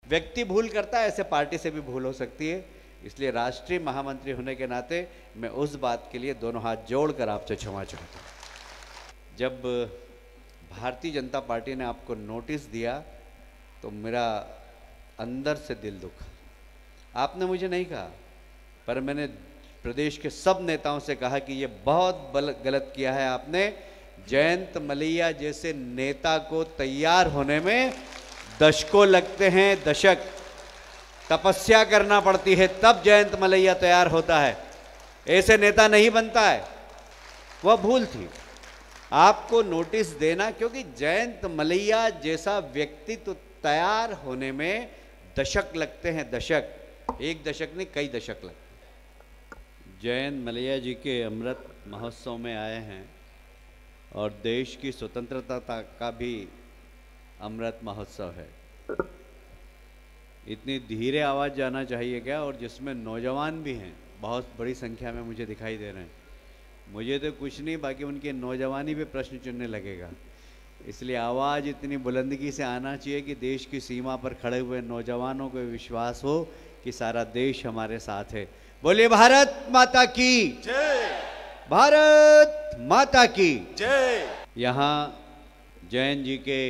व्यक्ति भूल करता है, ऐसे पार्टी से भी भूल हो सकती है। इसलिए राष्ट्रीय महामंत्री होने के नाते मैं उस बात के लिए दोनों हाथ जोड़कर आपसे क्षमा चाहता हूँ। जब भारतीय जनता पार्टी ने आपको नोटिस दिया तो मेरा अंदर से दिल दुखा। आपने मुझे नहीं कहा, पर मैंने प्रदेश के सब नेताओं से कहा कि ये बहुत गलत किया है आपने। जयंत मलैया जैसे नेता को तैयार होने में दशकों लगते हैं, दशक तपस्या करना पड़ती है, तब जयंत मलैया तैयार होता है, ऐसे नेता नहीं बनता है। वह भूल थी आपको नोटिस देना, क्योंकि जयंत मलैया जैसा व्यक्तित्व तैयार होने में दशक लगते हैं, दशक, एक दशक नहीं कई दशक लगते हैं। जयंत मलैया जी के अमृत महोत्सव में आए हैं और देश की स्वतंत्रता का भी अमृत महोत्सव है। इतनी धीरे आवाज़ जाना चाहिए क्या? और जिसमें नौजवान भी हैं, बहुत बड़ी संख्या में मुझे दिखाई दे रहे हैं। मुझे तो कुछ नहीं, बाकी उनके नौजवानी पे प्रश्न चिन्ह लगेगा। इसलिए आवाज़ इतनी बुलंदगी से आना चाहिए कि देश की सीमा पर खड़े हुए नौजवानों को विश्वास हो कि सारा देश हमारे साथ है। बोलिए भारत माता की जय, भारत माता की जय। यहाँ जयंत जी के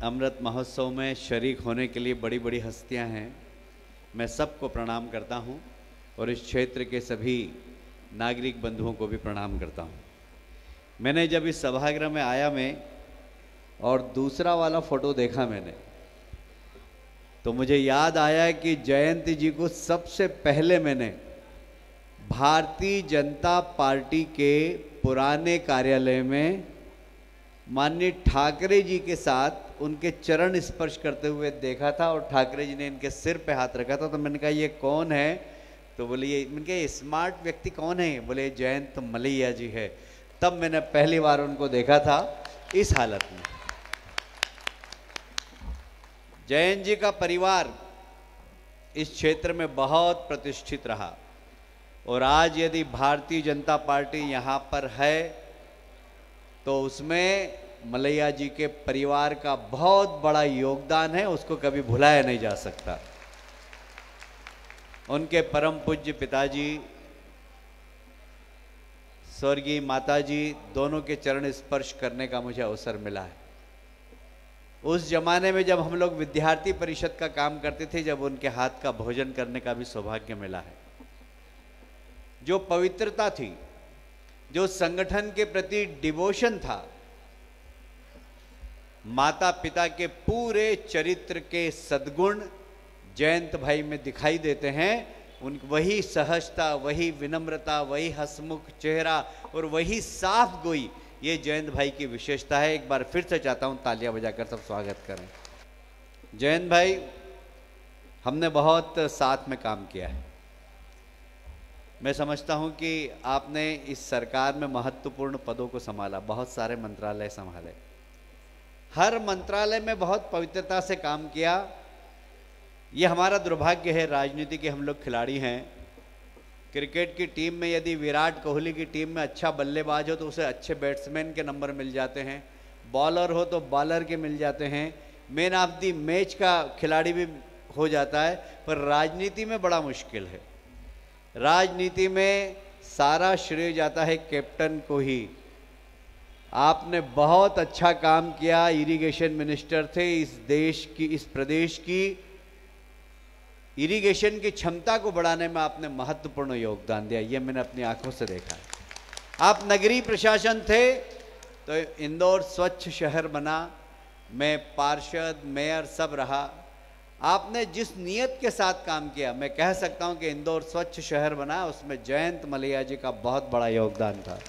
अमृत महोत्सव में शरीक होने के लिए बड़ी बड़ी हस्तियाँ हैं। मैं सबको प्रणाम करता हूँ और इस क्षेत्र के सभी नागरिक बंधुओं को भी प्रणाम करता हूँ। मैंने जब इस सभागृह में आया मैं और दूसरा वाला फोटो देखा मैंने, तो मुझे याद आया कि जयंत जी को सबसे पहले मैंने भारतीय जनता पार्टी के पुराने कार्यालय में माननीय ठाकरे जी के साथ उनके चरण स्पर्श करते हुए देखा था, और ठाकरे जी ने इनके सिर पे हाथ रखा था। तो मैंने कहा ये कौन है? तो बोले ये स्मार्ट व्यक्ति कौन है? बोले जयंत मलैया जी है। तब मैंने पहली बार उनको देखा था इस हालत में। जयंत जी का परिवार इस क्षेत्र में बहुत प्रतिष्ठित रहा, और आज यदि भारतीय जनता पार्टी यहाँ पर है तो उसमें मलैया जी के परिवार का बहुत बड़ा योगदान है, उसको कभी भुलाया नहीं जा सकता। उनके परम पूज्य पिताजी स्वर्गीय माताजी दोनों के चरण स्पर्श करने का मुझे अवसर मिला है। उस जमाने में जब हम लोग विद्यार्थी परिषद का काम करते थे, जब उनके हाथ का भोजन करने का भी सौभाग्य मिला है। जो पवित्रता थी, जो संगठन के प्रति डिवोशन था, माता पिता के पूरे चरित्र के सद्गुण जयंत भाई में दिखाई देते हैं। वही सहजता, वही विनम्रता, वही हंसमुख चेहरा और वही साफ गोई, ये जयंत भाई की विशेषता है। एक बार फिर से चाहता हूं तालियां बजाकर सब स्वागत करें। जयंत भाई, हमने बहुत साथ में काम किया है। मैं समझता हूं कि आपने इस सरकार में महत्वपूर्ण पदों को संभाला, बहुत सारे मंत्रालय संभाले, हर मंत्रालय में बहुत पवित्रता से काम किया। ये हमारा दुर्भाग्य है, राजनीति के हम लोग खिलाड़ी हैं। क्रिकेट की टीम में यदि विराट कोहली की टीम में अच्छा बल्लेबाज हो तो उसे अच्छे बैट्समैन के नंबर मिल जाते हैं, बॉलर हो तो बॉलर के मिल जाते हैं, मैन ऑफ द मैच का खिलाड़ी भी हो जाता है। पर राजनीति में बड़ा मुश्किल है। राजनीति में सारा श्रेय जाता है कैप्टन को ही। आपने बहुत अच्छा काम किया, इरिगेशन मिनिस्टर थे, इस देश की, इस प्रदेश की इरिगेशन की क्षमता को बढ़ाने में आपने महत्वपूर्ण योगदान दिया, ये मैंने अपनी आंखों से देखा है। आप नगरीय प्रशासन थे तो इंदौर स्वच्छ शहर बना, मैं पार्षद, मेयर सब रहा। आपने जिस नियत के साथ काम किया, मैं कह सकता हूं कि इंदौर स्वच्छ शहर बना, उसमें जयंत मलैया जी का बहुत बड़ा योगदान था।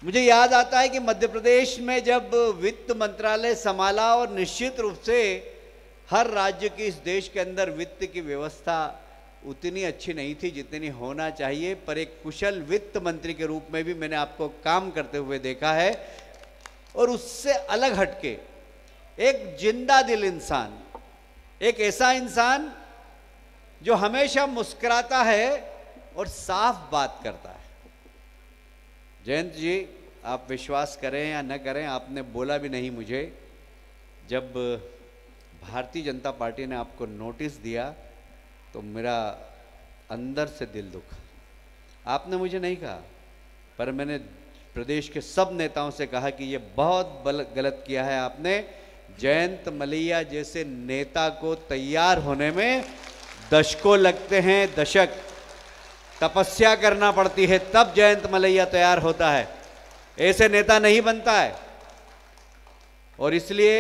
मुझे याद आता है कि मध्य प्रदेश में जब वित्त मंत्रालय संभाला, और निश्चित रूप से हर राज्य की इस देश के अंदर वित्त की व्यवस्था उतनी अच्छी नहीं थी जितनी होना चाहिए, पर एक कुशल वित्त मंत्री के रूप में भी मैंने आपको काम करते हुए देखा है। और उससे अलग हटके एक जिंदा दिल इंसान, एक ऐसा इंसान जो हमेशा मुस्कुराता है और साफ बात करता है। जयंत जी, आप विश्वास करें या न करें, आपने बोला भी नहीं मुझे, जब भारतीय जनता पार्टी ने आपको नोटिस दिया तो मेरा अंदर से दिल दुखा। आपने मुझे नहीं कहा, पर मैंने प्रदेश के सब नेताओं से कहा कि ये बहुत गलत किया है आपने। जयंत मलैया जैसे नेता को तैयार होने में दशकों लगते हैं, दशक तपस्या करना पड़ती है, तब जयंत मलैया तैयार होता है, ऐसे नेता नहीं बनता है। और इसलिए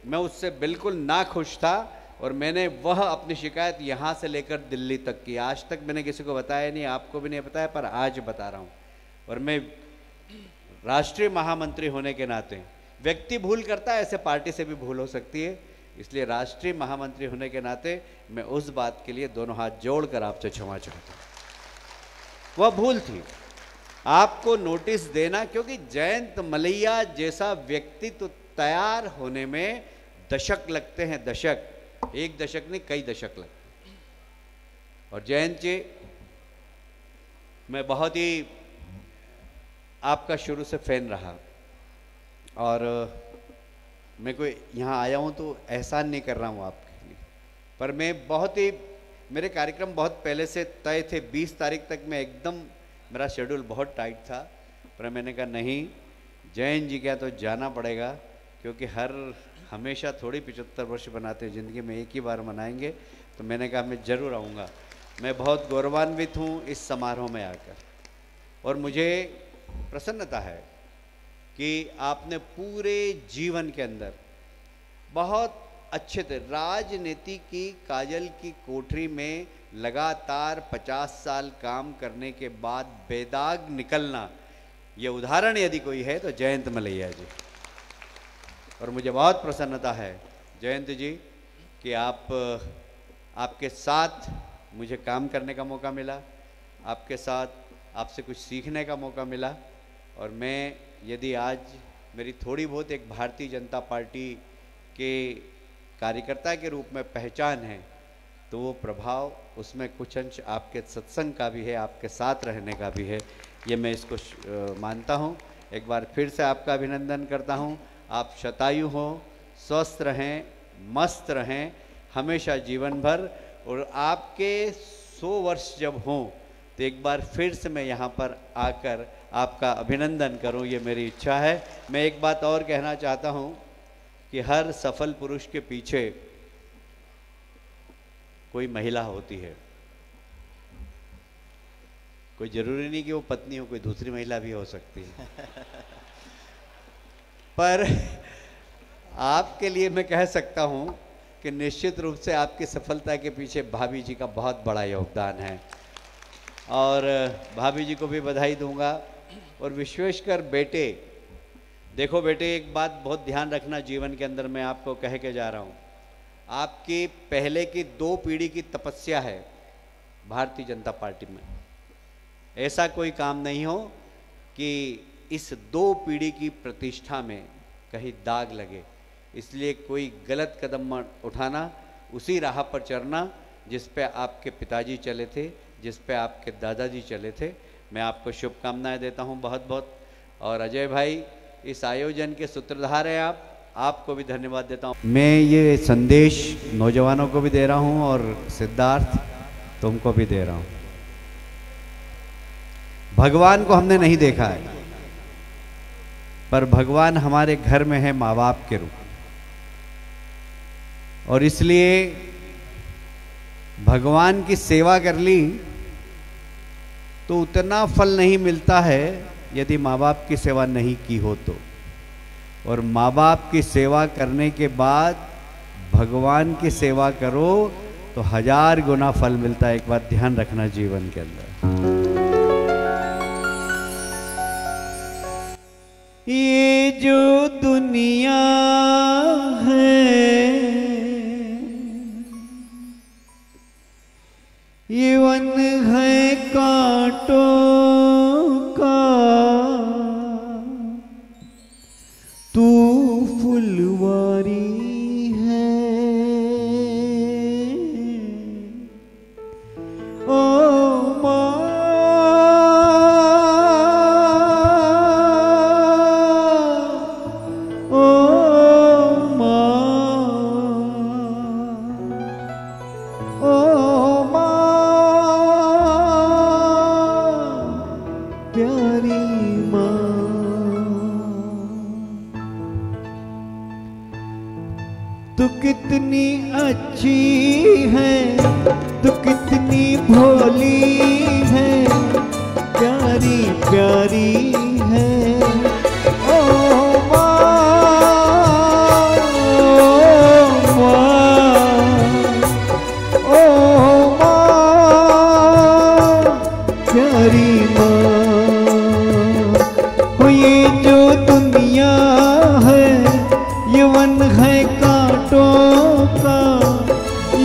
मैं उससे बिल्कुल नाखुश था और मैंने वह अपनी शिकायत यहाँ से लेकर दिल्ली तक की। आज तक मैंने किसी को बताया नहीं, आपको भी नहीं बताया, पर आज बता रहा हूँ। और मैं राष्ट्रीय महामंत्री होने के नाते, व्यक्ति भूल करता है, ऐसे पार्टी से भी भूल हो सकती है, इसलिए राष्ट्रीय महामंत्री होने के नाते मैं उस बात के लिए दोनों हाथ जोड़कर आपसे क्षमा चाहता हूँ। वह भूल थी आपको नोटिस देना, क्योंकि जयंत मलैया जैसा व्यक्तित्व तैयार होने में दशक लगते हैं, दशक, एक दशक नहीं कई दशक लगते हैं। और जयंत जी, मैं बहुत ही आपका शुरू से फैन रहा और मैं कोई यहाँ आया हूँ तो एहसान नहीं कर रहा हूँ आपके लिए, पर मैं बहुत ही, मेरे कार्यक्रम बहुत पहले से तय थे। 20 तारीख तक मैं एकदम, मेरा शेड्यूल बहुत टाइट था, पर मैंने कहा नहीं, जयंत जी क्या तो जाना पड़ेगा, क्योंकि हमेशा थोड़ी 75 वर्ष बनाते हैं, ज़िंदगी में एक ही बार मनाएंगे। तो मैंने कहा मैं ज़रूर आऊँगा। मैं बहुत गौरवान्वित हूँ इस समारोह में आकर, और मुझे प्रसन्नता है कि आपने पूरे जीवन के अंदर बहुत अच्छे थे। राजनीति की काजल की कोठरी में लगातार 50 साल काम करने के बाद बेदाग निकलना, ये उदाहरण यदि कोई है तो जयंत मलैया जी। और मुझे बहुत प्रसन्नता है जयंत जी कि आपके साथ मुझे काम करने का मौका मिला, आपके साथ आपसे कुछ सीखने का मौका मिला। और मैं, यदि आज मेरी थोड़ी बहुत एक भारतीय जनता पार्टी के कार्यकर्ता के रूप में पहचान है, तो वो प्रभाव, उसमें कुछ अंश आपके सत्संग का भी है, आपके साथ रहने का भी है, ये मैं इसको मानता हूँ। एक बार फिर से आपका अभिनंदन करता हूँ। आप शतायु हों, स्वस्थ रहें, मस्त रहें हमेशा जीवन भर, और आपके 100 वर्ष जब हों तो एक बार फिर से मैं यहाँ पर आकर आपका अभिनंदन करूँ, ये मेरी इच्छा है। मैं एक बात और कहना चाहता हूँ कि हर सफल पुरुष के पीछे कोई महिला होती है। कोई जरूरी नहीं कि वो पत्नी हो, कोई दूसरी महिला भी हो सकती है। पर आपके लिए मैं कह सकता हूं कि निश्चित रूप से आपकी सफलता के पीछे भाभी जी का बहुत बड़ा योगदान है, और भाभी जी को भी बधाई दूंगा। और विश्वेश्वर बेटे, देखो बेटे, एक बात बहुत ध्यान रखना जीवन के अंदर, मैं आपको कह के जा रहा हूं, आपकी पहले की 2 पीढ़ी की तपस्या है भारतीय जनता पार्टी में। ऐसा कोई काम नहीं हो कि इस 2 पीढ़ी की प्रतिष्ठा में कहीं दाग लगे, इसलिए कोई गलत कदम मत उठाना, उसी राह पर चलना जिस पे आपके पिताजी चले थे, जिस पे आपके दादाजी चले थे। मैं आपको शुभकामनाएं देता हूं बहुत बहुत। और अजय भाई, इस आयोजन के सूत्रधार हैं आप, आपको भी धन्यवाद देता हूं। मैं ये संदेश नौजवानों को भी दे रहा हूं और सिद्धार्थ तुमको भी दे रहा हूं। भगवान को हमने नहीं देखा है, पर भगवान हमारे घर में है माँ बाप के रूप, और इसलिए भगवान की सेवा कर ली तो उतना फल नहीं मिलता है यदि माँ बाप की सेवा नहीं की हो तो। और माँ बाप की सेवा करने के बाद भगवान की सेवा करो तो 1000 गुना फल मिलता है। एक बात ध्यान रखना जीवन के अंदर। ये जो दुनिया है, ये वन है कांटों का, तू फुलवारी है। ओ माँ, ओ माँ, कितनी अच्छी है, तू कितनी भोली है, प्यारी प्यारी है। ओ प्यारी माँ, हो ये जो दुनिया है ये वन है कांटों का,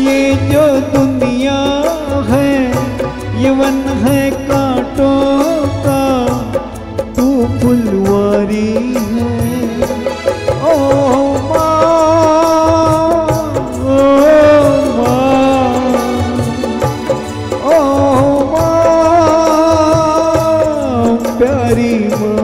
ये जो दुनिया है ये वन है कांटों का, तू फुलवारी है। ओ प्यारी माँ।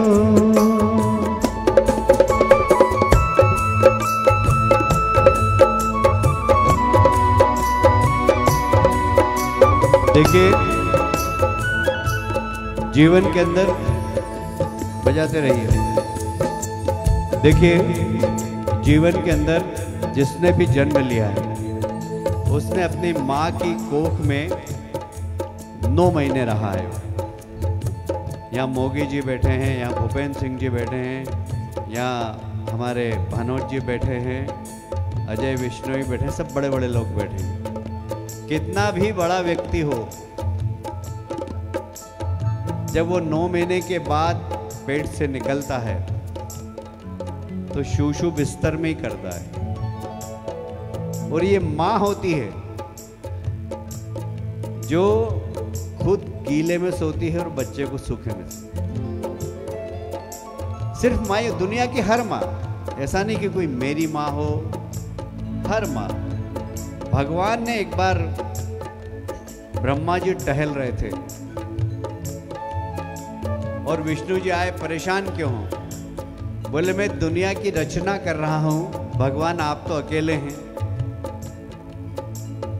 देखिए जीवन के अंदर बजाते रहिए। देखिए जीवन के अंदर जिसने भी जन्म लिया है उसने अपनी माँ की कोख में 9 महीने रहा है। यहाँ मोगी जी बैठे हैं, यहाँ भूपेंद्र सिंह जी बैठे हैं, यहाँ हमारे भानोद जी बैठे हैं, अजय विश्नोई बैठे हैं, सब बड़े बड़े लोग बैठे हैं। कितना भी बड़ा व्यक्ति हो, जब वो 9 महीने के बाद पेट से निकलता है तो शूशु बिस्तर में ही करता है। और ये माँ होती है जो खुद गीले में सोती है और बच्चे को सूखे में। सिर्फ माँ, दुनिया की हर माँ, ऐसा नहीं कि कोई मेरी माँ हो, हर माँ। भगवान ने एक बार, ब्रह्मा जी टहल रहे थे और विष्णु जी आए, परेशान क्यों हो? बोले मैं दुनिया की रचना कर रहा हूं, भगवान आप तो अकेले हैं।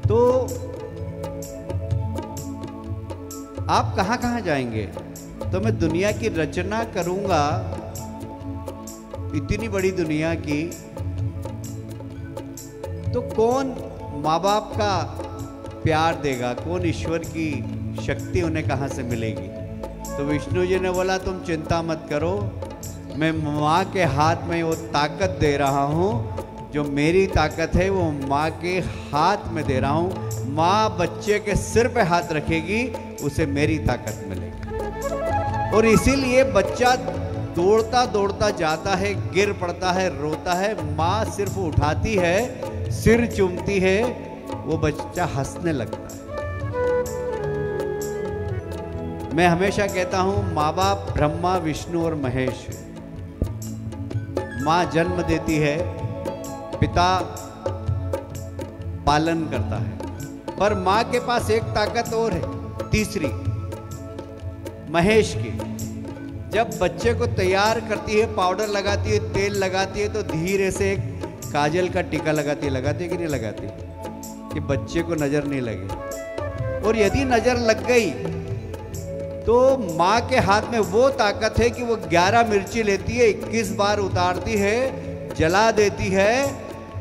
तो आप कहां कहां जाएंगे? तो मैं दुनिया की रचना करूंगा, इतनी बड़ी दुनिया की, तो कौन माँ बाप का प्यार देगा, कौन ईश्वर की शक्ति उन्हें कहां से मिलेगी? तो विष्णु जी ने बोला तुम चिंता मत करो, मैं माँ के हाथ में वो ताकत दे रहा हूँ, जो मेरी ताकत है वो माँ के हाथ में दे रहा हूँ। माँ बच्चे के सिर पे हाथ रखेगी, उसे मेरी ताकत मिलेगी। और इसीलिए बच्चा दौड़ता दौड़ता जाता है, गिर पड़ता है, रोता है, माँ सिर्फ उठाती है, सिर चूमती है, वो बच्चा हंसने लगता है। मैं हमेशा कहता हूं माँ बाप ब्रह्मा विष्णु और महेश। माँ जन्म देती है, पिता पालन करता है, पर माँ के पास एक ताकत और है, तीसरी, महेश की। जब बच्चे को तैयार करती है, पाउडर लगाती है, तेल लगाती है, तो धीरे से एक काजल का टीका लगाती है कि नहीं लगाती, कि बच्चे को नजर नहीं लगे। और यदि नजर लग गई तो माँ के हाथ में वो ताकत है कि वो 11 मिर्ची लेती है, 21 बार उतारती है, जला देती है,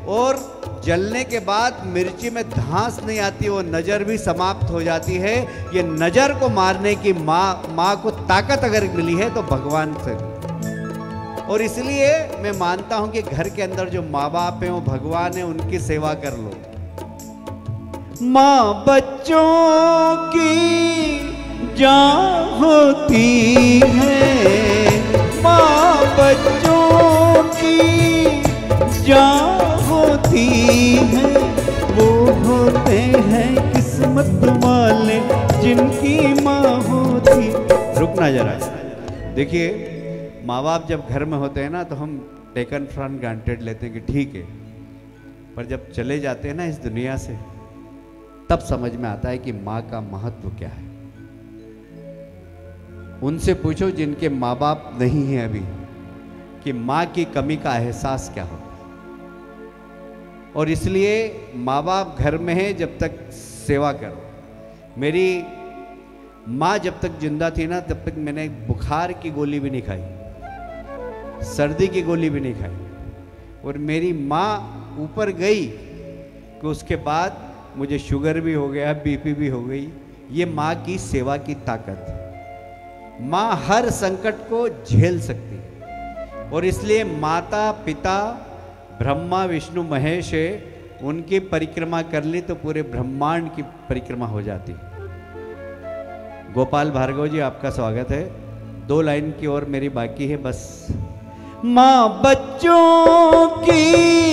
और जलने के बाद मिर्ची में धांस नहीं आती, वो नजर भी समाप्त हो जाती है। ये नजर को मारने की माँ को ताकत अगर मिली है तो भगवान से। और इसलिए मैं मानता हूं कि घर के अंदर जो माँ बाप हैं वो भगवान है, उनकी सेवा कर लो। माँ बच्चों की जान होती है, माँ बच्चों की जान होती है, वो होते हैं किस्मत वाले जिनकी माँ होती। रुकना जरा, देखिए माँ बाप जब घर में होते हैं ना तो हम टेकन फॉर ग्रांटेड लेते हैं कि ठीक है, पर जब चले जाते हैं ना इस दुनिया से, तब समझ में आता है कि माँ का महत्व क्या है। उनसे पूछो जिनके माँ बाप नहीं हैं अभी, कि माँ की कमी का एहसास क्या होता है। और इसलिए माँ बाप घर में है जब तक सेवा करो। मेरी माँ जब तक जिंदा थी ना, तब तक मैंने बुखार की गोली भी नहीं खाई, सर्दी की गोली भी नहीं खाई। और मेरी माँ ऊपर गई कि उसके बाद मुझे शुगर भी हो गया, बीपी भी हो गई। ये माँ की सेवा की ताकत। माँ हर संकट को झेल सकती है और इसलिए माता पिता ब्रह्मा विष्णु महेश है, उनकी परिक्रमा कर ली तो पूरे ब्रह्मांड की परिक्रमा हो जाती। गोपाल भार्गव जी आपका स्वागत है। 2 लाइन की और मेरी बाकी है बस। माँ बच्चों की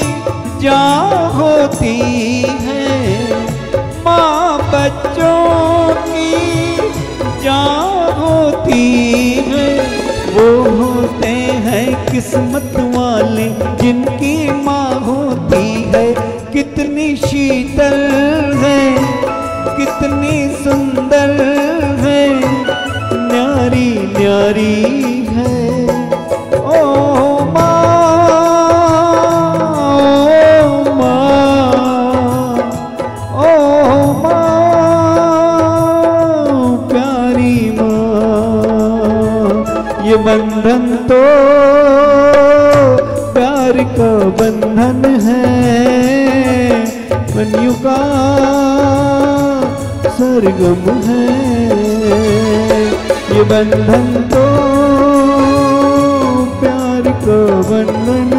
जान होती है, माँ बच्चों की जान होती है, वो होते हैं किस्मत वाले जिनकी माँ होती है। कितनी शीतल है, कितनी सुंदर है, न्यारी न्यारी है। ओ माँ, ओ माँ, ओ माँ, प्यारी माँ। ये बंधन तो प्यार का बंधन है, कन्यू का सरगम है। ये बंधन तो प्यार का बंधन